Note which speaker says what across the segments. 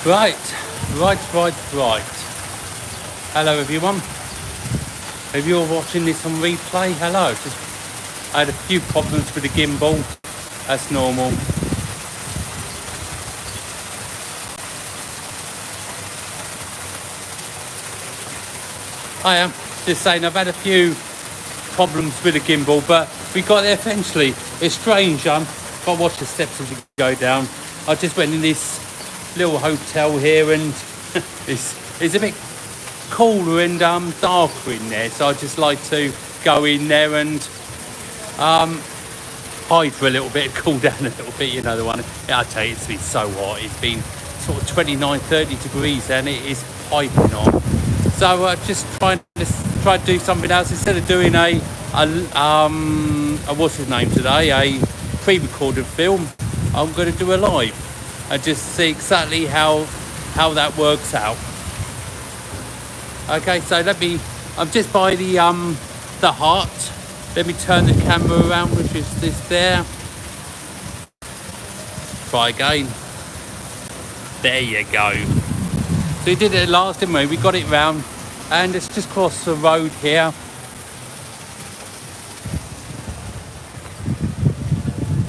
Speaker 1: Right. Hello everyone. If you're watching this on replay, hello. I had a few problems with the gimbal. That's normal. I am just saying I've had a few problems with the gimbal, but we got there eventually. It's strange, got to watch the steps as we go down. I just went in this little hotel here and it's a bit cooler and darker in there, so I just like to go in there and hide for a little bit, cool down a little bit, you know the one. Yeah, I tell you, it's been so hot. It's been sort of 29-30 degrees and it is piping hot. So just try to do something else instead of doing a what's his name today, a pre-recorded film. I'm going to do a live and just see exactly how that works out. Okay, so I'm just by the hut. Let me turn the camera around, which is this there. Try again. There you go. So we did it last, didn't we? We got it round, and it's just across the road here.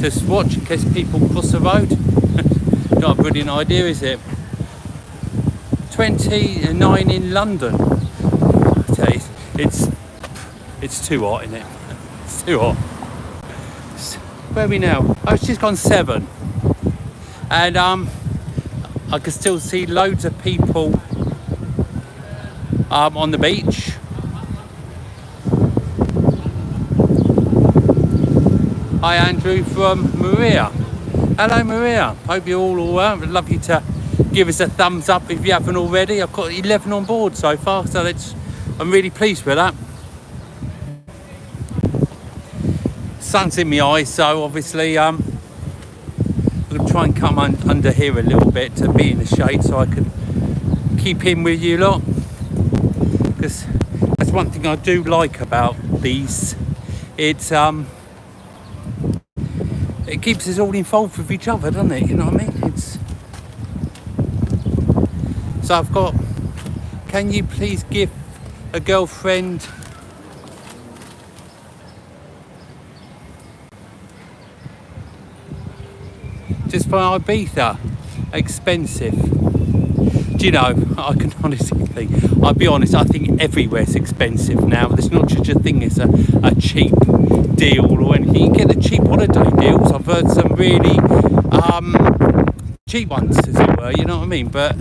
Speaker 1: Just watch in case people cross the road. Not a brilliant idea, is it? 29 in London. I tell you, it's too hot, isn't it? It's too hot. Where are we now? Oh, it's just gone 7, and I can still see loads of people on the beach. Hi Andrew from Maria. Hello Maria, hope you're all right. I'd love you to give us a thumbs up if you haven't already. I've got 11 on board so far, so I'm really pleased with that. Sun's in my eyes, so obviously I'm going to try and come under here a little bit to be in the shade so I can keep in with you lot, because that's one thing I do like about these. It keeps us all involved with each other, doesn't it? You know what I mean? So I've got, can you please give a girlfriend just for Ibiza? Expensive. Do you know, I can honestly think, I'll be honest, I think everywhere's expensive now. There's not such a thing as a cheap deal or anything. You can get the cheap holiday deals. I've heard some really cheap ones, as it were, you know what I mean? But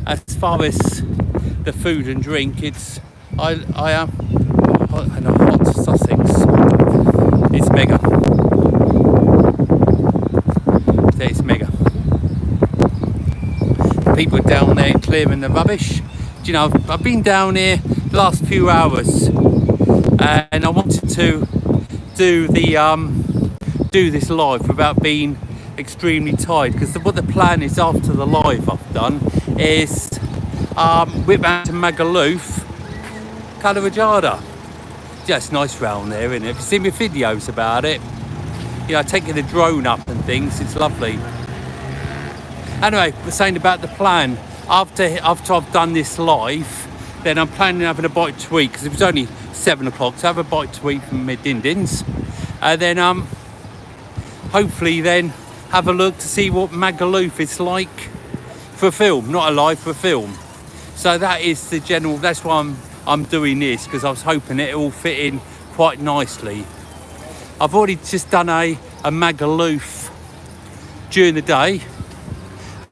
Speaker 1: as far as the food and drink, I am and a hot Sussex. It's mega. It's mega. People down there clearing the rubbish. Do you know, I've been down here the last few hours, and I wanted to do this live without being extremely tired, because what the plan is after the live I've done is whip round to Magaluf, Calavajada. Yeah, it's nice round there, isn't it? Have you seen my videos about it? You know, taking the drone up and things, it's lovely. Anyway, we're saying about the plan. After I've done this live, then I'm planning on having a bite to eat, because it was only 7 o'clock, so have a bite to eat from my din-dins. And then hopefully then have a look to see what Magaluf is like for a film, not a live, for a film. So that is the general, that's why I'm doing this, because I was hoping it all fit in quite nicely. I've already just done a Magaluf during the day,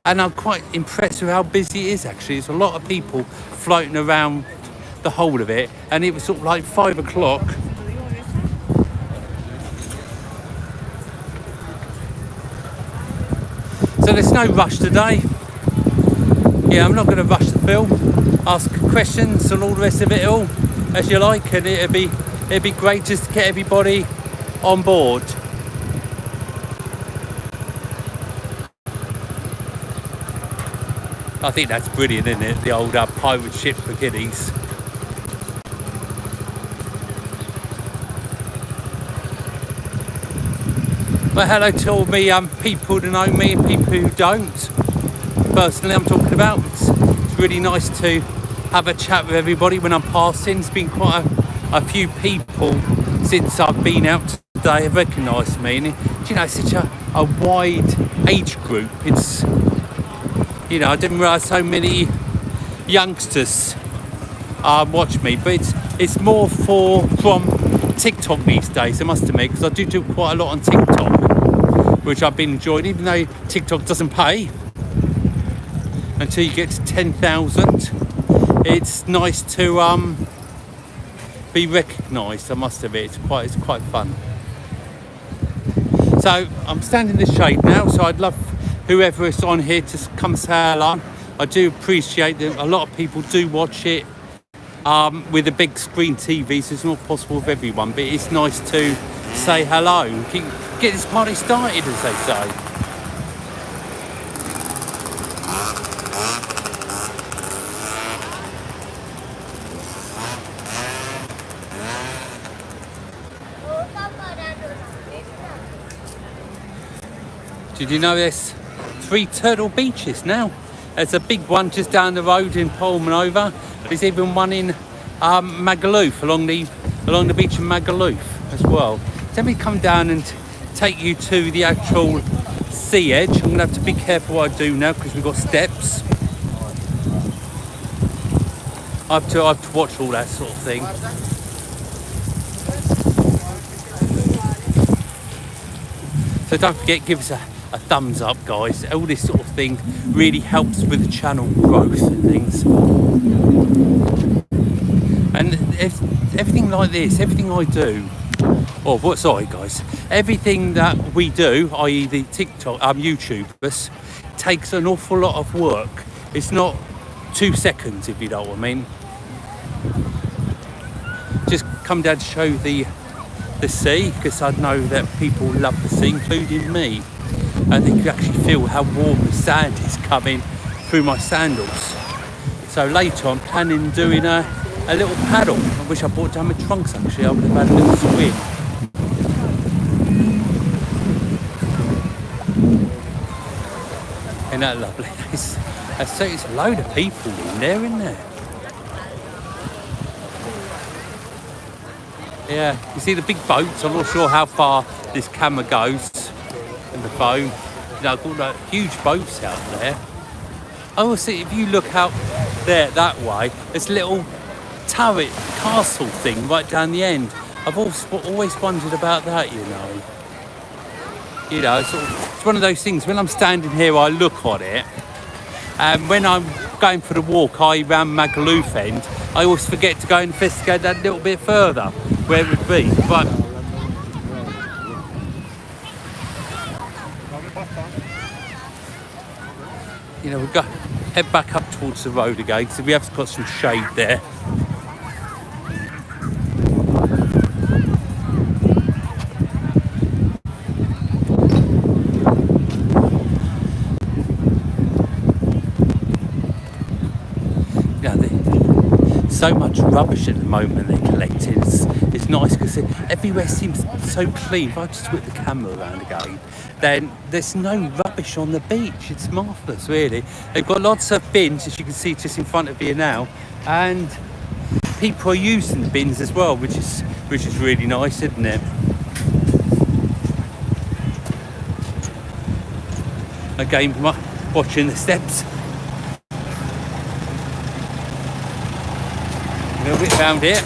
Speaker 1: and I'm quite impressed with how busy it is actually. There's a lot of people floating around the whole of it, and it was sort of like 5 o'clock. So there's no rush today. Yeah, I'm not going to rush the film. Ask questions and all the rest of it all as you like, and it'd be great just to get everybody on board. I think that's brilliant, isn't it? The old pirate ship for kiddies. Well, hello to all me people who know me and people who don't. personally I'm talking about. It's really nice to have a chat with everybody when I'm passing. It's been quite a few people since I've been out today have recognised me, and it's such a wide age group. It's I didn't realise so many youngsters watch me, but it's more from TikTok these days, I must admit, because I do quite a lot on TikTok, which I've been enjoying, even though TikTok doesn't pay until you get to 10,000. It's nice to be recognised, I must admit. It's quite fun. So I'm standing in the shade now, so I'd love whoever is on here to come say hello. I do appreciate that a lot of people do watch it with the big screen TVs. It's not possible with everyone, but it's nice to say hello and get this party started, as they say. Did you know there's 3 turtle beaches now? There's a big one just down the road in Palmanova. There's even one in Magaluf, along the beach in Magaluf as well. Let me come down and take you to the actual sea edge. I'm going to have to be careful what I do now because we've got steps. I have to watch all that sort of thing. So don't forget, give us a thumbs up, guys. All this sort of thing really helps with the channel growth and things. And everything like this, everything I do, everything that we do, i.e. the TikTok, YouTubers, takes an awful lot of work. It's not 2 seconds, if you know what I mean. Just come down to show the sea, because I know that people love the sea, including me. And they can actually feel how warm the sand is coming through my sandals. So later I'm planning on doing a little paddle. I wish I brought down my trunks actually, I would have had a little swim. Isn't that lovely? It's a load of people in there, isn't there? Yeah, you see the big boats. I'm not sure how far this camera goes in the phone. I've got huge boats out there. I will see, if you look out there that way, there's a little turret castle thing right down the end. I've always wondered about that, it's one of those things. When I'm standing here, I look on it, and when I'm going for the walk, around Magaluf end, I always forget to go and investigate that a little bit further, where it would be. But we've got head back up towards the road again, because we have got some shade there. So much rubbish at the moment they're collecting. It's nice because everywhere seems so clean. If I just whip the camera around again, then there's no rubbish on the beach. It's marvellous, really. They've got lots of bins, as you can see just in front of you now, and people are using the bins as well, which is really nice, isn't it? Again, watching the steps. A little bit around here,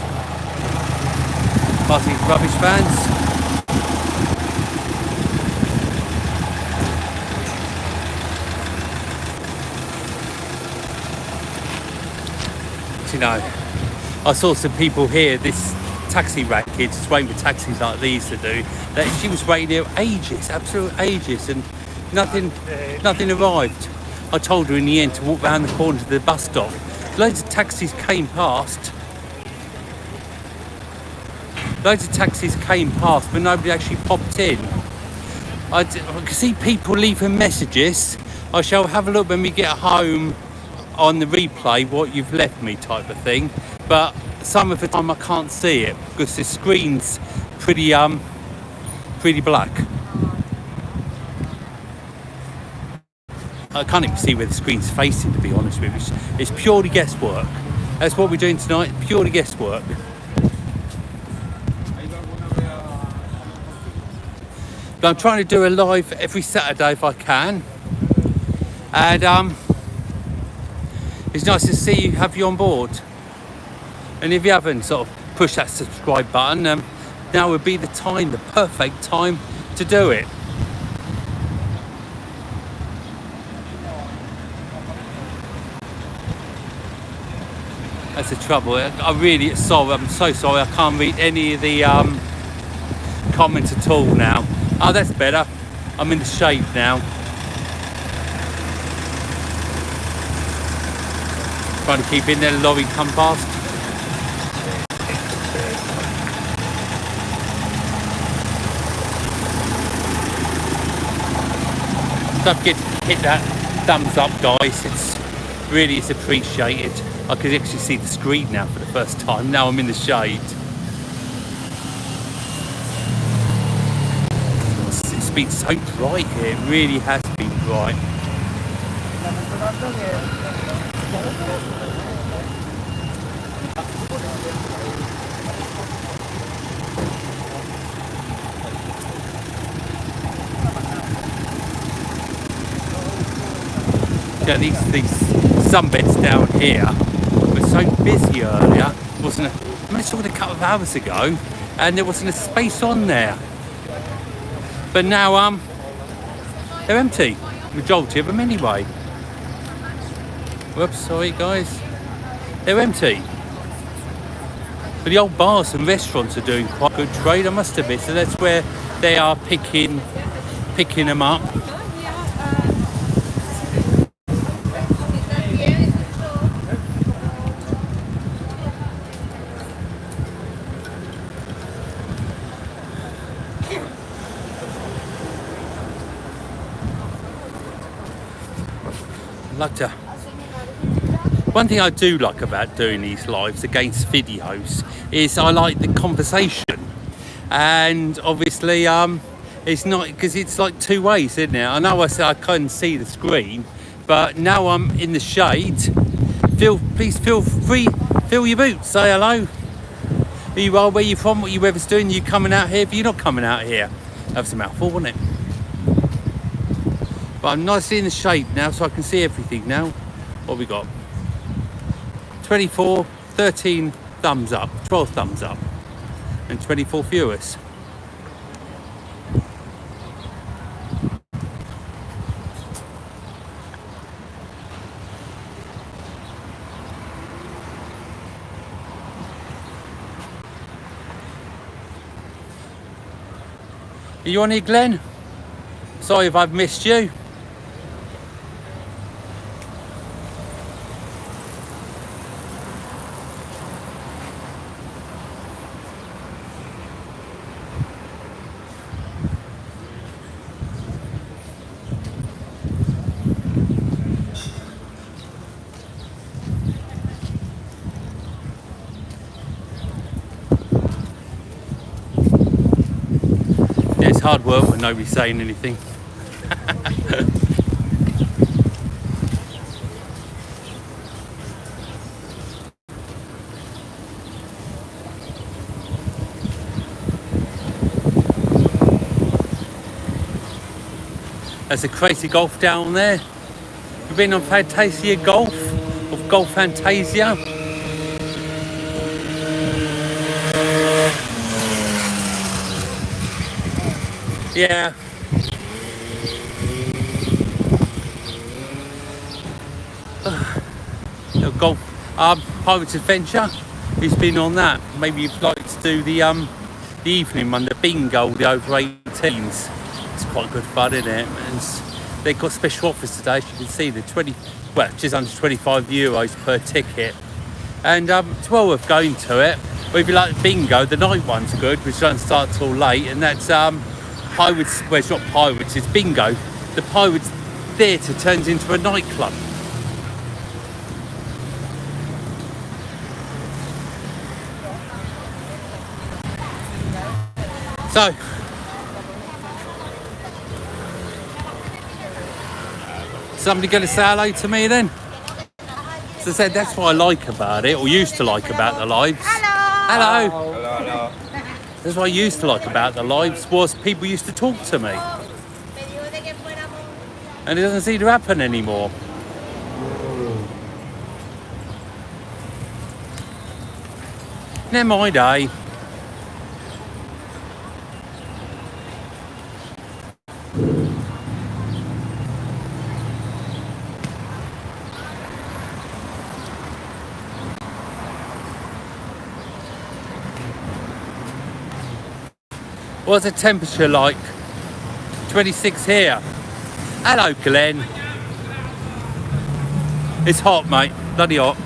Speaker 1: past these rubbish vans. I saw some people here, this taxi racket, just waiting for taxis like these to do, that she was waiting here ages, absolute ages, and nothing arrived. I told her in the end to walk round the corner to the bus stop. Loads of taxis came past, but nobody actually popped in. I can see people leaving messages. I shall have a look when we get home on the replay what you've left me, type of thing, but some of the time I can't see it because the screen's pretty black. I can't even see where the screen's facing, to be honest with you. It's purely guesswork. That's what we're doing tonight, purely guesswork. But I'm trying to do a live every Saturday if I can. And it's nice to see you, have you on board. And if you haven't sort of pushed that subscribe button, now would be the time, the perfect time to do it. That's the trouble. I'm so sorry. I can't read any of the comments at all now. Oh, that's better. I'm in the shade now. Trying to keep in there. Lorry come past. Don't forget to hit that thumbs up, guys. It's appreciated. I could actually see the screen now for the first time. Now I'm in the shade. It's been so bright here. It really has been bright. Yeah, these sunbeds down here were so busy earlier. I saw it a couple of hours ago, and there wasn't a space on there. But now they're empty. Majority of them anyway. Whoops, sorry guys. They're empty. But the old bars and restaurants are doing quite good trade, I must admit. So that's where they are picking them up. One thing I do like about doing these lives against videos is I like the conversation, and obviously it's not, because it's like two ways, isn't it? I know I said I couldn't see the screen, but now I'm in the shade. Please feel free, fill your boots, say hello, who you are, where you from, what you ever's doing. You coming out here? But you're not coming out here. That was a mouthful, wasn't it? But I'm nicely in the shade now, so I can see everything now. What we got? 24, 13 thumbs up, 12 thumbs up, and 24 viewers. Are you on here, Glenn? Sorry if I've missed you. It's hard work when nobody's saying anything. There's a crazy golf down there. You've been on Fantasia Golf, of Golf Fantasia. Yeah. Golf Pirates Adventure. Who's been on that? Maybe you'd like to do the evening one, the bingo, the over 18s. It's quite good fun, isn't it? They've got special offers today, as you can see. Just under €25 per ticket, and it's well worth going to it. Or if you like bingo, the night one's good, which doesn't start till late, and that's Pirates. Well, it's not Pirates, it's bingo. The Pirates Theatre turns into a nightclub. Somebody going to say hello to me then? So I said that's what I like about it, or used to like about the lives. Hello. Hello. That's what I used to like about the lives, was people used to talk to me. And it doesn't seem to happen anymore. Never mind, eh? What's the temperature like? 26 here. Hello, Glenn. It's hot, mate. Bloody hot.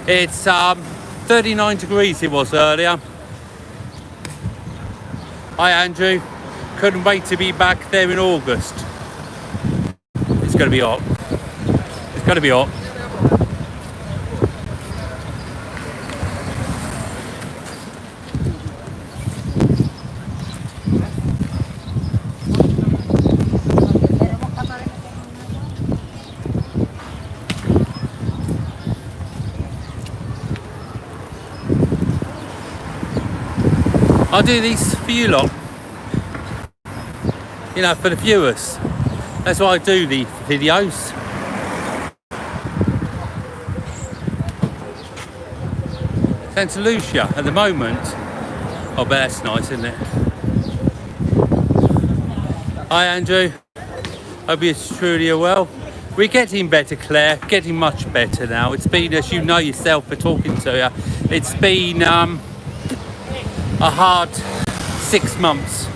Speaker 1: It's 39 degrees it was earlier. Hi, Andrew. Couldn't wait to be back there in August. It's going to be hot. It's going to be hot. I'll do these for you lot, you know, for the viewers. That's why I do the videos. Santa Lucia at the moment. Oh, but that's nice, isn't it? Hi, Andrew. Hope you're truly well. We're getting better, Claire. Getting much better now. It's been, as you know yourself, for talking to you, it's been a hard 6 months,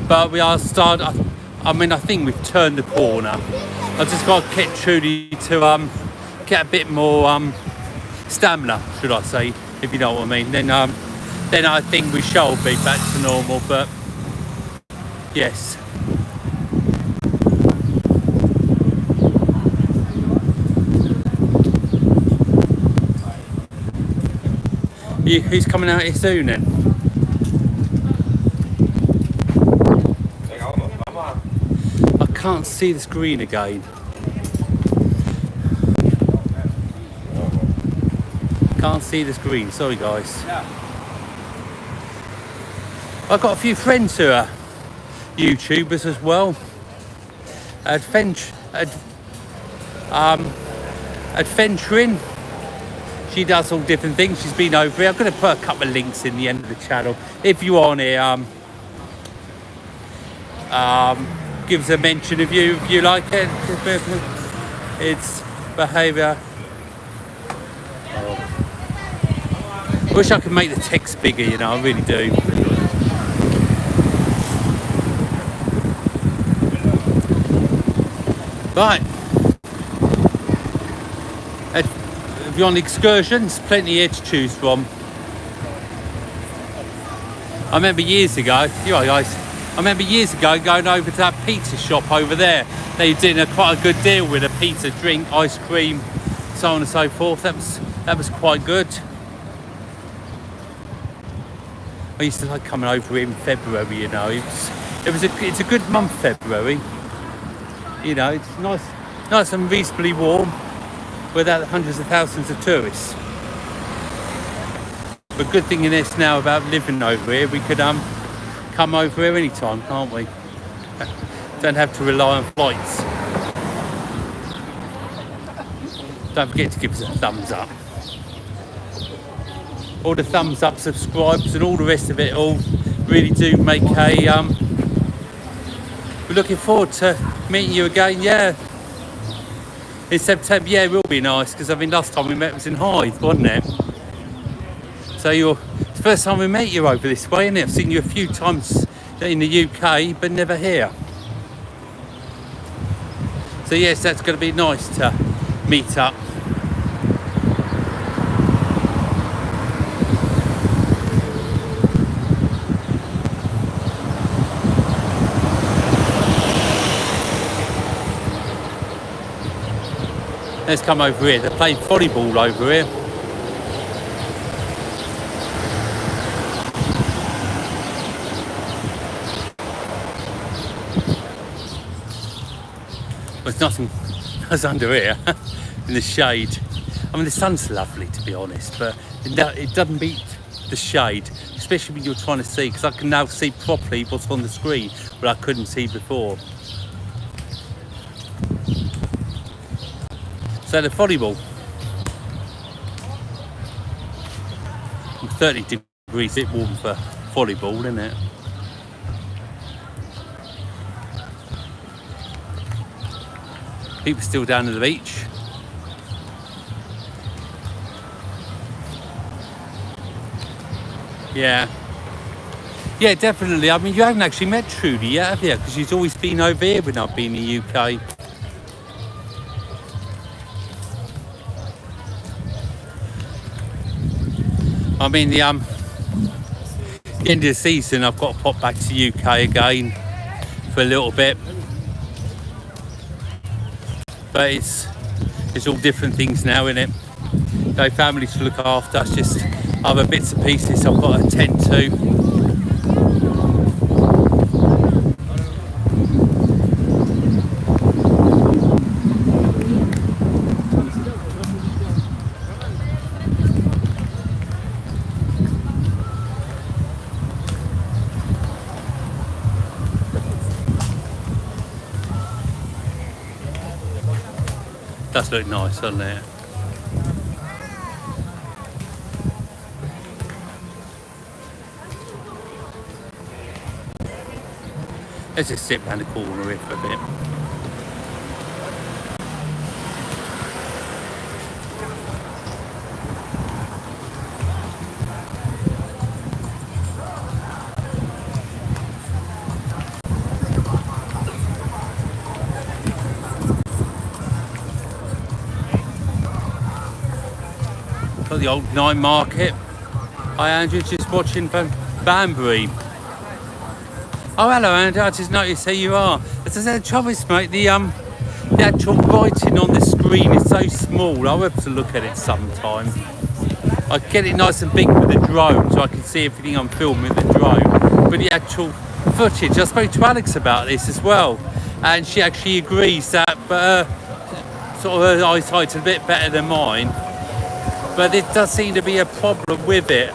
Speaker 1: but we are starting. I mean, I think we've turned the corner. I've just got to get truly to get a bit more stamina, should I say, if you know what I mean. Then I think we shall be back to normal. But yes. Who's coming out here soon then? I can't see the screen again. Can't see the screen, sorry guys. I've got a few friends who are YouTubers as well. Adventuring. She does all different things. She's been over here. I'm going to put a couple of links in the end of the channel. If you want here, give us a mention if you like it. It's behaviour. I wish I could make the text bigger, you know, I really do. Right. If you're on excursions, plenty here to choose from. I remember years ago, you know guys, I remember years ago going over to that pizza shop over there. They did quite a good deal with a pizza, drink, ice cream, so on and so forth. That was quite good. I used to like coming over here in February, you know. It's a good month, February. You know, it's nice and reasonably warm without hundreds of thousands of tourists. But good thing in this now about living over here, we could come over here anytime, can't we? Don't have to rely on flights. Don't forget to give us a thumbs up. All the thumbs up, subscribes and all the rest of it all really do make a we're looking forward to meeting you again, yeah. In September, yeah, it will be nice, because I mean last time we met was in Hythe, wasn't it? So it's the first time we met you over this way, isn't it? I've seen you a few times in the UK, but never here. So yes, that's going to be nice to meet up. Let's come over here. They play volleyball over here. nothing goes under here in the shade. I mean, the sun's lovely, to be honest, but it doesn't beat the shade, especially when you're trying to see, because I can now see properly what's on the screen, but I couldn't see before. So the volleyball, 30 degrees, it's warm for volleyball, isn't it? People still down at the beach. Yeah, definitely. I mean, you haven't actually met Trudy yet, have you? Because she's always been over here when I've been in the UK. I mean, the end of the season, I've got to pop back to the UK again for a little bit. But it's all different things now, isn't it? No family to look after. It's just other bits and pieces I've got to attend to. Does look nice, doesn't it? Let's just sit round the corner here for a bit. Got the old night market. Hi Andrew, just watching Banbury. Oh hello Andrew, I just noticed here you are. As I said, the trouble is, mate, the actual writing on the screen is so small. I'll have to look at it sometime. I get it nice and big with the drone so I can see everything I'm filming with the drone. But the actual footage, I spoke to Alex about this as well, and she actually agrees that sort of her eyesight's a bit better than mine. But it does seem to be a problem with it.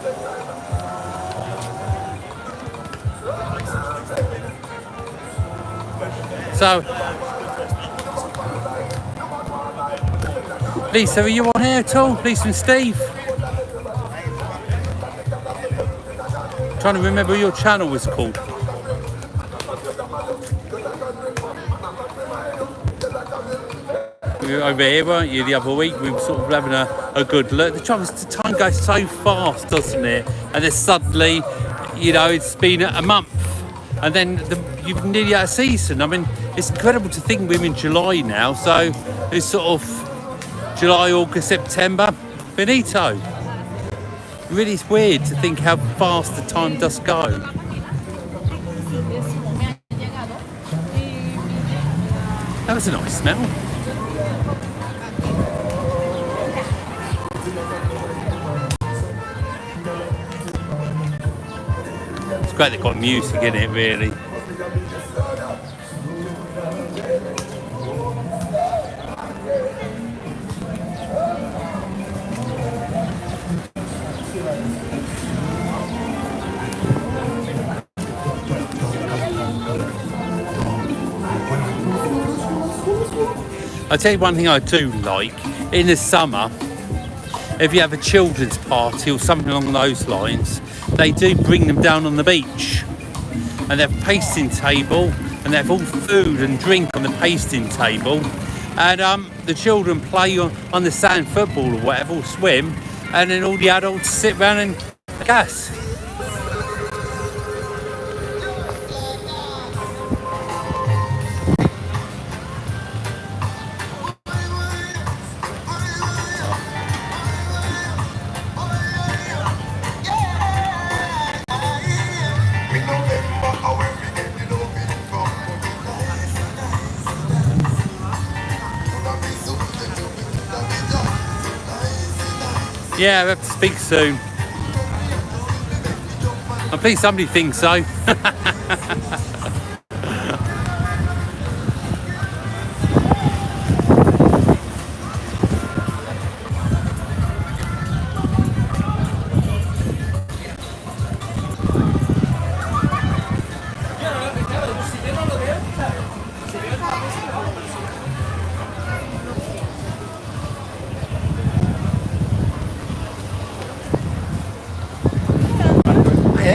Speaker 1: So, Lisa, are you on here at all? Lisa and Steve? Trying to remember what your channel was called. You were over here, weren't you, the other week? We were sort of having a good look. The trouble is, the time goes so fast, doesn't it? And then suddenly, you know, it's been a month. And then you've nearly out of season. I mean, it's incredible to think we're in July now. So it's sort of July, August, September, finito. Really, it's weird to think how fast the time does go. That was a nice smell. It's great they've got music in it, really. I'll tell you one thing I do like. In the summer, if you have a children's party or something along those lines, they do bring them down on the beach. And they have a pasting table, and they have all food and drink on the pasting table. And the children play on the sand, football or whatever, or swim. And then all the adults sit around and gas. Yeah, we have to speak soon. I'm pleased somebody thinks so.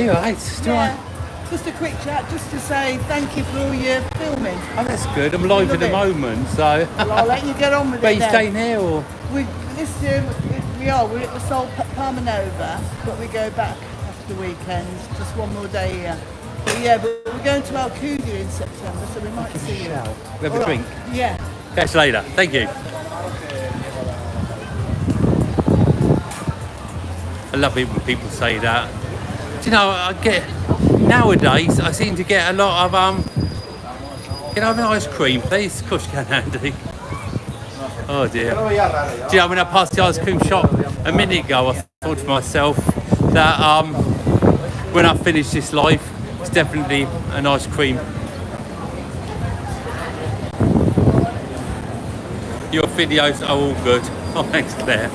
Speaker 1: Are you right?
Speaker 2: Just a quick chat, just to say thank you for all your filming.
Speaker 1: Oh, that's good. I'm live at the moment, so.
Speaker 2: Well, I'll let you get on with it.
Speaker 1: Are you staying here or?
Speaker 2: We're at the Sol Palmanova, but we go back after the weekend, just one more day here. But but we're going to Alcudia in September, so we might see you.
Speaker 1: We have a drink.
Speaker 2: Yeah.
Speaker 1: Catch you later. Thank you. I love it when people say that. Do you know, nowadays I seem to get a lot of can I have an ice cream, please? Of course you can, Andy. Oh dear. Do you know, when I passed the ice cream shop a minute ago, I thought to myself that when I finish this live, it's definitely an ice cream. Your videos are all good. Oh, thanks, Claire.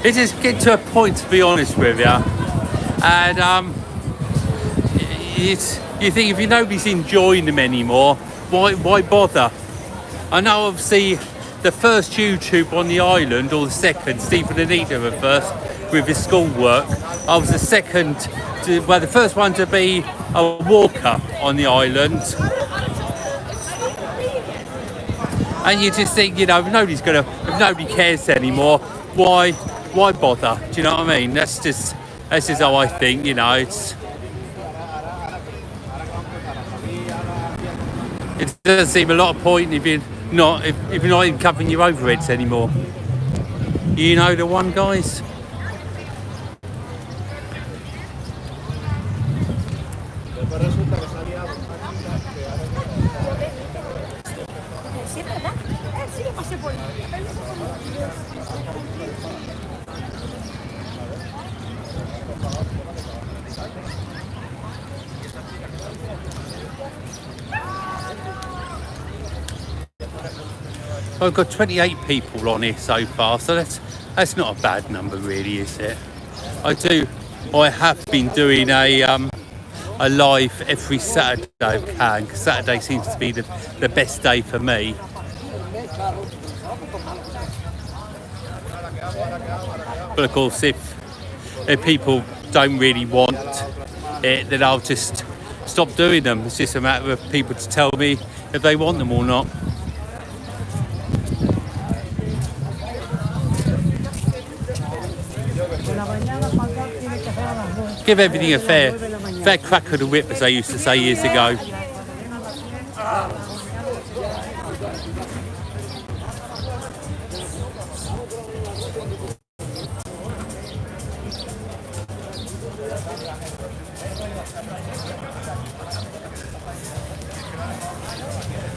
Speaker 1: It just get to a point, to be honest with you, and you think if nobody's enjoying them anymore, why bother? I know obviously the first YouTube on the island, or the second, Stephen and Anita were first with his schoolwork. I was the second, the first one to be a walker on the island. And you just think, if nobody cares anymore, why bother? Do you know what I mean? That's just how I think. It doesn't seem a lot of point if you're not even covering your overheads anymore. You know the one, guys. I've got 28 people on here so far, so that's not a bad number, really, is it? I have been doing a live every Saturday I can, because Saturday seems to be the best day for me. But of course, if people don't really want it, then I'll just stop doing them. It's just a matter of people to tell me if they want them or not. Give everything a fair crack of the whip, as I used to say years ago.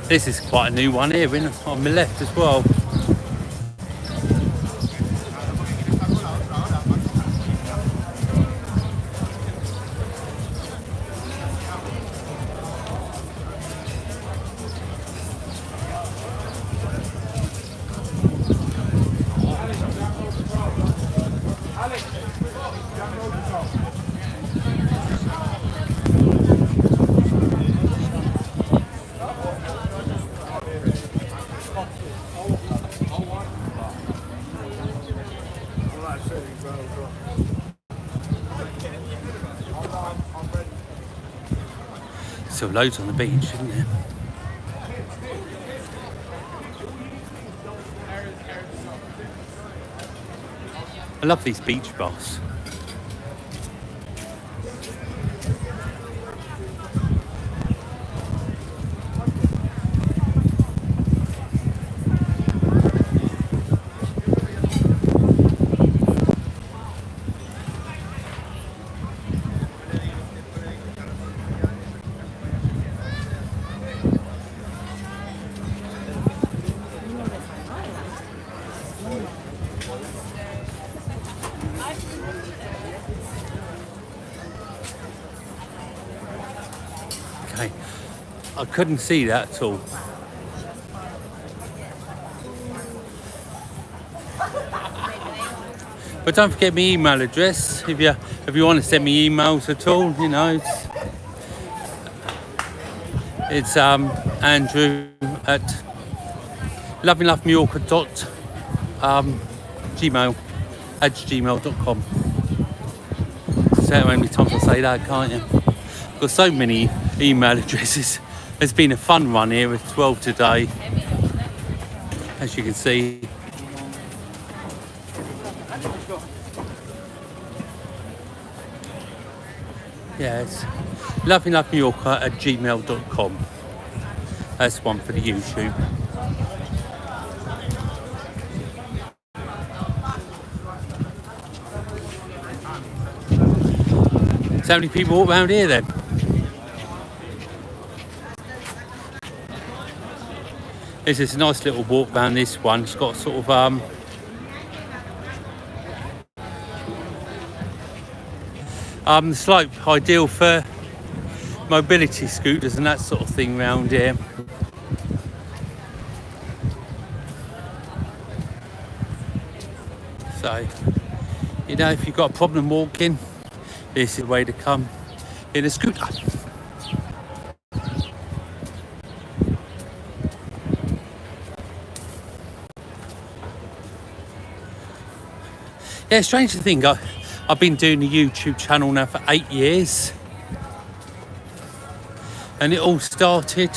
Speaker 1: This is quite a new one here, on my left as well. Still loads on the beach, isn't there? I love these beach bars. Okay, I couldn't see that at all. But don't forget my email address if you want to send me emails at all. It's Andrew at lovinglofemallorca.gmail@gmail.com. say how many times I say that, can't you? I've got so many email addresses. It's been a fun run here at 12 today, as you can see. Yeah, it's lovinglifemallorca@gmail.com. That's one for the YouTube. So many people walk around here then. This is a nice little walk around this one. It's got sort of the slope ideal for mobility scooters and that sort of thing round here. So, you know, if you've got a problem walking, this is the way to come in a scooter. Yeah, strange to think, I've been doing a YouTube channel now for 8 years. And it all started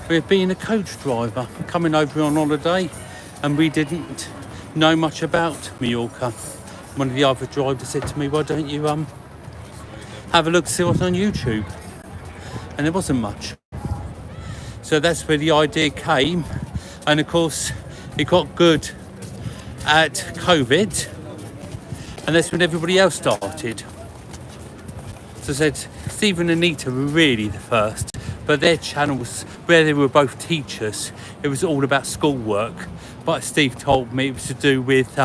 Speaker 1: with being a coach driver, coming over on holiday, and we didn't know much about Mallorca. One of the other drivers said to me, why don't you have a look, see what's on YouTube? And there wasn't much. So that's where the idea came. And of course, it got good at COVID. And that's when everybody else started. So I said, Steve and Anita were really the first, but their channels, where they were both teachers, it was all about schoolwork. But Steve told me it was to do with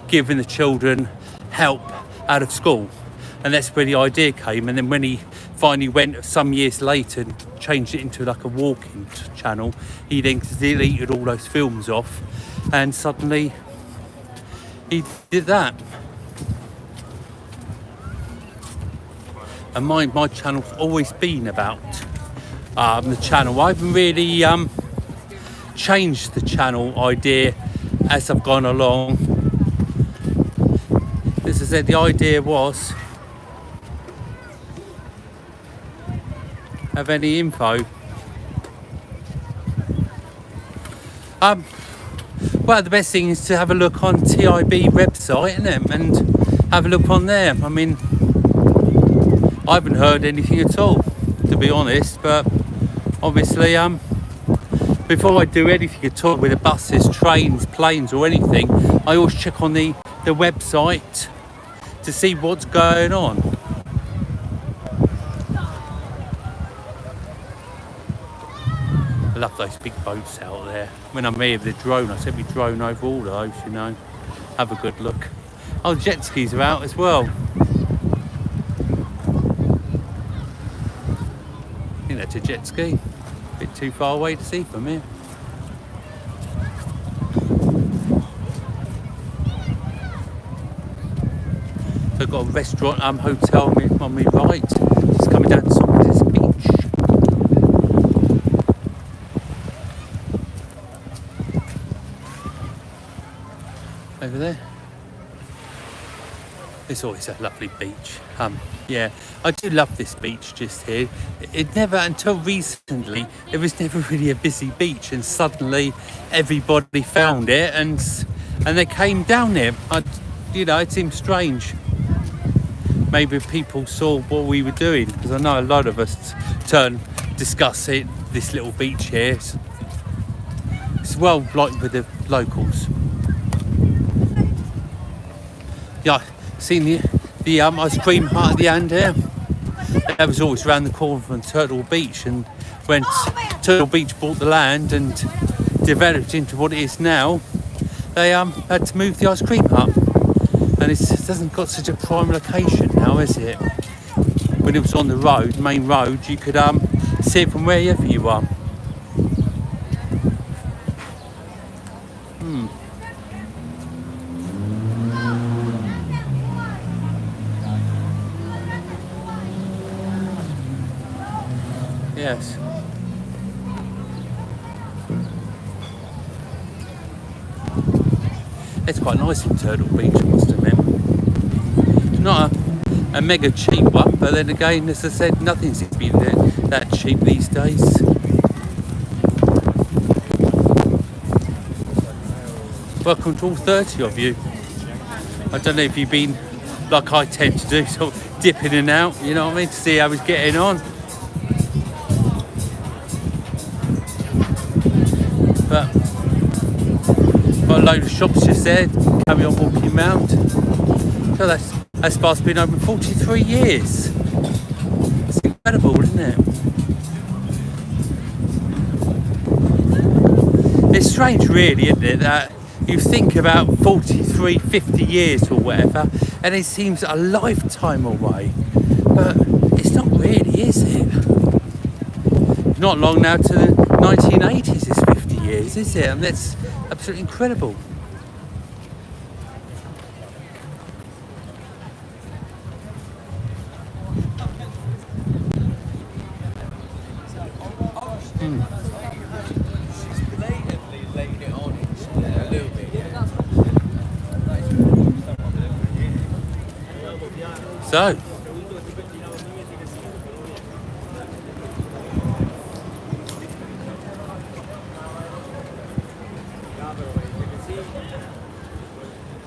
Speaker 1: giving the children help out of school. And that's where the idea came. And then when he finally went some years later and changed it into like a walking channel, he then deleted all those films off, and suddenly he did that. And my channel's always been about the channel. I haven't really changed the channel idea as I've gone along. As I said, the idea was, have any info? Well, the best thing is to have a look on TIB website, isn't it? And have a look on there. I mean, I haven't heard anything at all, to be honest, but obviously before I do anything at all with the buses, trains, planes or anything, I always check on the website to see what's going on. I love those big boats out there. When I'm here with the drone, I set my drone over all those, you know, have a good look. Oh, jet skis are out as well. I think that's a jet ski. A bit too far away to see from here. So I've got a restaurant, hotel on my right. Just coming down to somebody's beach. Over there. It's always a lovely beach. Yeah, I do love this beach just here. It never, until recently, it was never really a busy beach, and suddenly everybody found it and they came down here. You know, it seems strange. Maybe people saw what we were doing, because I know a lot of us discuss this little beach here. It's well liked with the locals. Yeah, seen the ice cream hut at the end here. That was always around the corner from Turtle Beach, and when Turtle Beach bought the land and developed into what it is now, they had to move the ice cream hut. And it hasn't got such a prime location now, is it? When it was on the road, main road, you could see it from wherever you are. Yes. It's quite nice in Turtle Beach, I must admit. It's not a mega cheap one, but then again, as I said, nothing seems to be that cheap these days. Welcome to all 30 of you. I don't know if you've been, like I tend to do, sort of dip in and out, you know what I mean, to see how he's getting on. But got a load of shops just there, carry on walking round. So that bar's been open 43 years. It's incredible, isn't it? It's strange really, isn't it, that you think about 43, 50 years or whatever, and it seems a lifetime away. But it's not really, is it? Not long now to the 1980s is 50 years, is it? And that's absolutely incredible.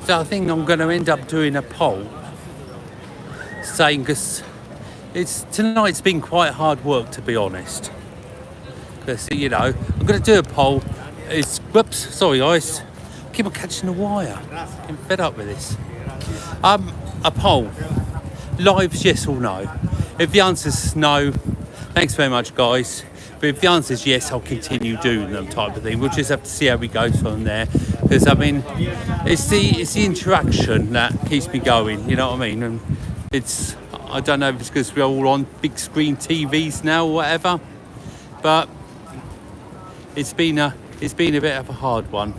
Speaker 1: So I think I'm going to end up doing a poll saying, because tonight's been quite hard work, to be honest. Because, you know, I'm going to do a poll. Whoops, sorry guys. Keep on catching the wire. I'm fed up with this. A poll. Lives, yes or no? If the answer's no, thanks very much, guys. But if the answer's yes, I'll continue doing them, type of thing. We'll just have to see how we go from there. Because I mean, it's the interaction that keeps me going. You know what I mean? And I don't know if it's because we're all on big screen TVs now or whatever. But it's been a bit of a hard one.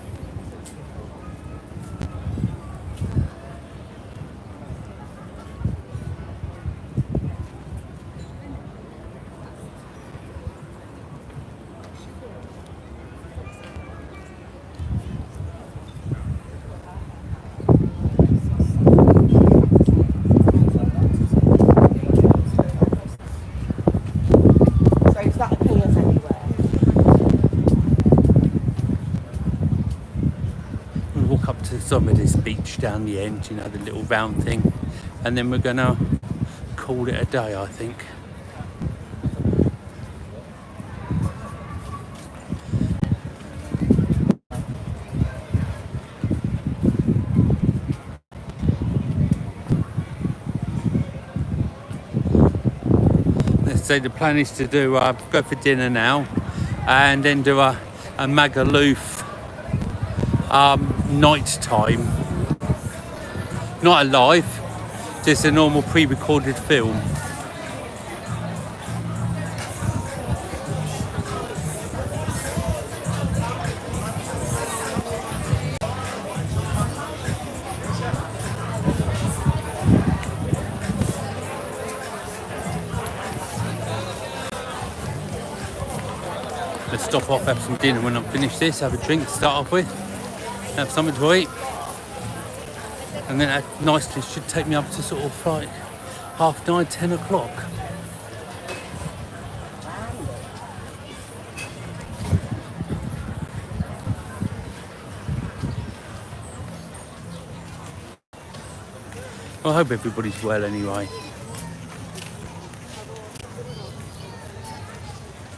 Speaker 1: Some of this beach down the end, you know, the little round thing, and then we're gonna call it a day, I think. Let's say the plan is to do go for dinner now, and then do a Magaluf night time, not a live, just a normal pre-recorded film. Let's stop off, have some dinner when I'm finished this, have a drink to start off with, have something to eat, and then that nicely should take me up to sort of like 9:30, 10 o'clock. Well, I hope everybody's well anyway.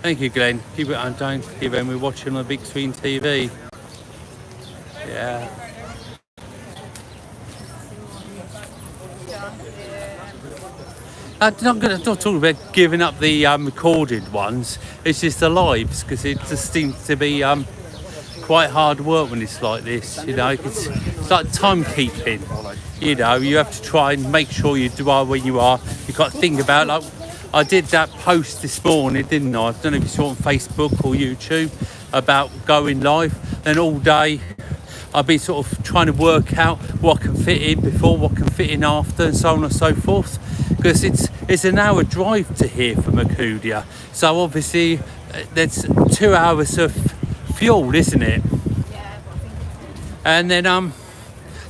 Speaker 1: Thank you, Glenn. Keep it on, don't keep it, we're watching on a big screen TV. Yeah. I'm not talking about giving up the recorded ones. It's just the lives, because it just seems to be quite hard work when it's like this. You know, it's like timekeeping. You know, you have to try and make sure you are where you are. You've got to think about, like, I did that post this morning, didn't I? I don't know if you saw it on Facebook or YouTube about going live. Then all day I've been sort of trying to work out what can fit in before, what can fit in after, and so on and so forth. Because it's an hour drive to here from Alcudia. So obviously that's 2 hours of fuel, isn't it? And then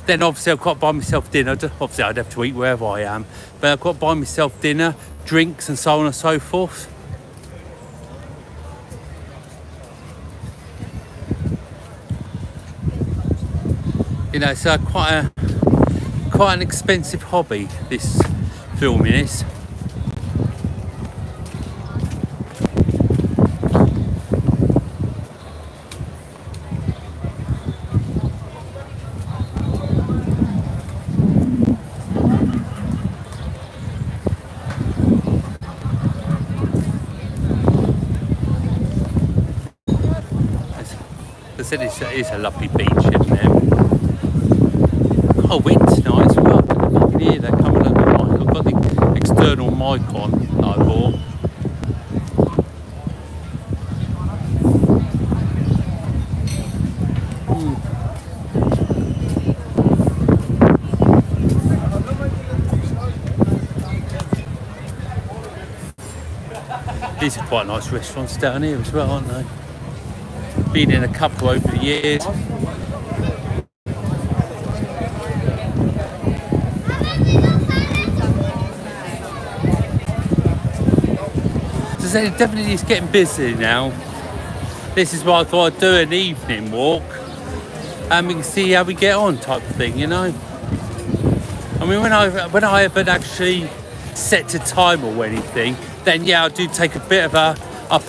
Speaker 1: then obviously I've got to buy myself dinner. Obviously I'd have to eat wherever I am, but I've got to buy myself dinner, drinks and so on and so forth. You know, it's quite an expensive hobby, this filming is. As I said, it's a lovely beach, isn't it? Oh, wind tonight as well. I don't know if you can hear that coming up the mic. I've got the external mic on that I bought. These are quite nice restaurants down here as well, aren't they? Been in a couple over the years. So it definitely is getting busy now. This is why I thought I'd do an evening walk and we can see how we get on, type of thing, you know. I mean, when I haven't actually set a time or anything, then yeah, I do take a bit of a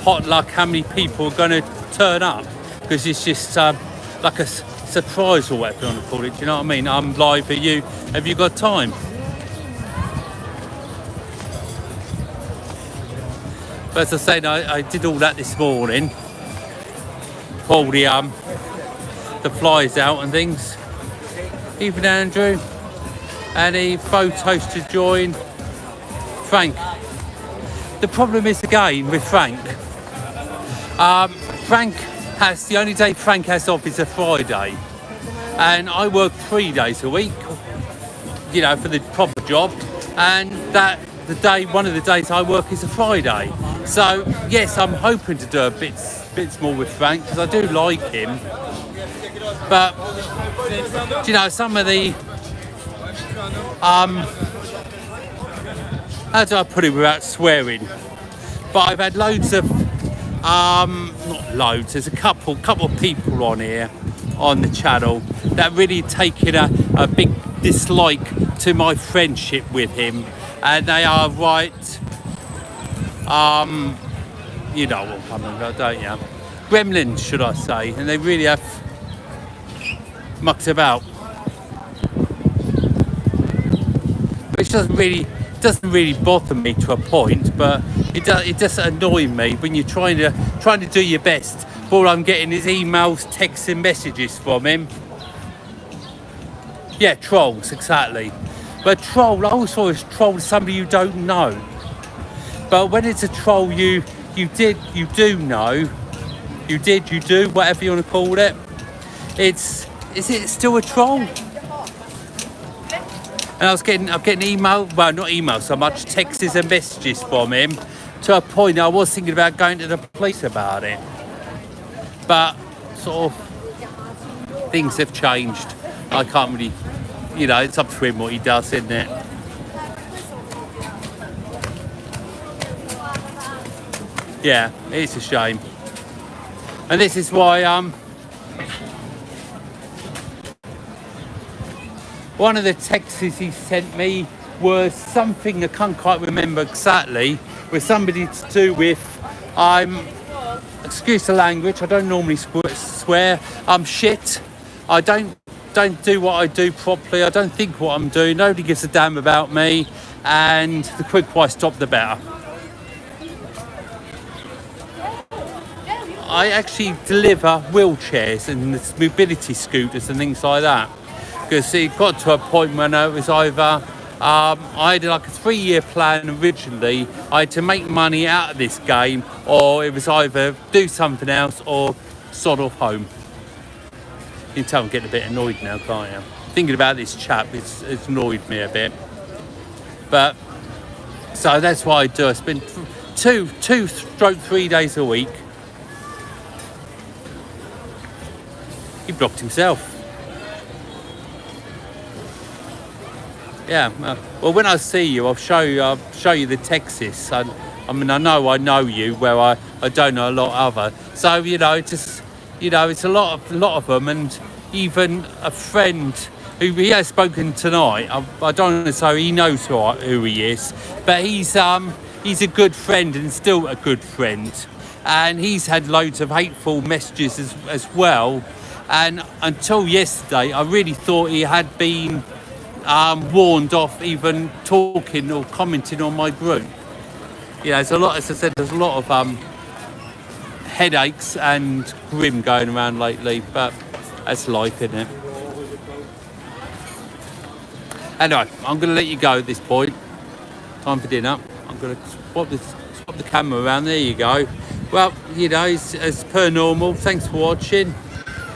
Speaker 1: potluck how many people are going to turn up, because it's just like a surprise or whatever you want to call it. Do you know what I mean? I'm live. Have you got time? But as I said, I did all that this morning. All the flies out and things. Even Andrew. Any photos to join? Frank. The problem is again with Frank. The only day Frank has off is a Friday, and I work 3 days a week, you know, for the proper job, and one of the days I work is a Friday. So yes, I'm hoping to do bits more with Frank, because I do like him, but you know, some of the how do I put it without swearing, but I've had loads of not loads, there's a couple of people on here on the channel that really taken a big dislike to my friendship with him, and they are right, you know what I'm talking about, don't you? Gremlins, should I say, and they really have mucked about, which doesn't really bother me to a point, but it does annoy me when you're trying to do your best. All I'm getting is emails, texts and messages from him. Yeah, trolls, exactly. But troll, I always thought it was troll somebody you don't know. But when it's a troll you do know, you do, whatever you want to call it, is it still a troll? And I'm getting email, well, not email so much, texts and messages from him, to a point I was thinking about going to the police about it. But sort of things have changed. I can't really, you know, it's up to him what he does, isn't it? Yeah, it's a shame. And this is why one of the texts he sent me was something I can't quite remember exactly, with somebody to do with, excuse the language, I don't normally swear, I'm shit, I don't do what I do properly, I don't think what I'm doing, nobody gives a damn about me, and the quicker I stop the better. I actually deliver wheelchairs and mobility scooters and things like that. Because it got to a point when it was either, I had like a 3-year plan originally, I had to make money out of this game, or it was either do something else or sod off home. You can tell I'm getting a bit annoyed now, can't you? Thinking about this chap, it's annoyed me a bit. But, so that's what I do. I spend 2-3 days a week. He blocked himself. Yeah. Well, when I see you, I'll show you. I'll show you the Texas. I mean, I know you, where I don't know a lot other. So just it's a lot of them, and even a friend who he has spoken tonight. I don't want to say he knows who he is, but he's a good friend and still a good friend, and he's had loads of hateful messages as well. And until yesterday, I really thought he had been warned off even talking or commenting on my group. There's a lot, as I said, there's a lot of headaches and grim going around lately, but that's life, isn't it? Anyway, I'm going to let you go at this point. Time for dinner. I'm going to swap the camera around. There you go. Well, as per normal, thanks for watching.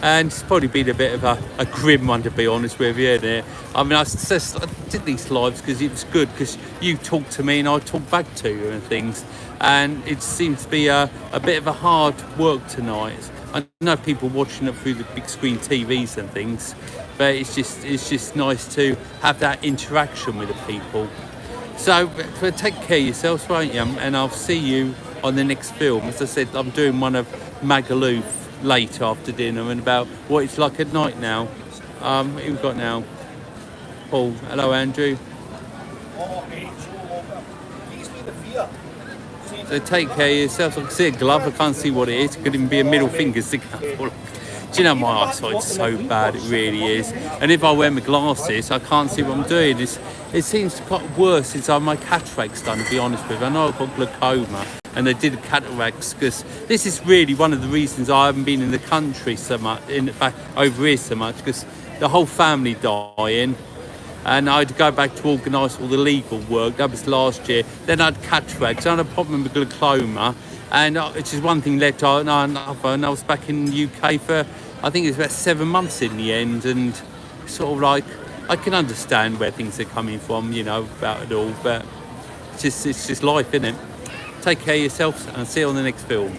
Speaker 1: And it's probably been a bit of a grim one, to be honest with you, isn't it? I mean, I did these lives because it was good, because you talk to me and I talk back to you and things. And it seems to be a bit of a hard work tonight. I know people watching it through the big screen TVs and things, but it's just nice to have that interaction with the people. So take care of yourselves, won't you? And I'll see you on the next film. As I said, I'm doing one of Magaluf late after dinner, and about what it's like at night now. Who we've got now? Paul. Hello, Andrew. So take care of yourself. I can see a glove, I can't see what it is. It could even be a middle finger sticking up. Do you know, my eyesight's so bad, it really is. And if I wear my glasses, I can't see what I'm doing. It seems to get worse since I had my cataracts done, to be honest with you. I know I've got glaucoma, and they did cataracts, because this is really one of the reasons I haven't been in the country so much, back over here so much, because the whole family dying, and I had to go back to organise all the legal work. That was last year. Then I had cataracts, I had a problem with glaucoma, and it's just one thing led to another, and I was back in the UK for, I think it was about 7 months in the end, and sort of like, I can understand where things are coming from, about it all, but it's just life, isn't it? Take care of yourselves, and I'll see you on the next film.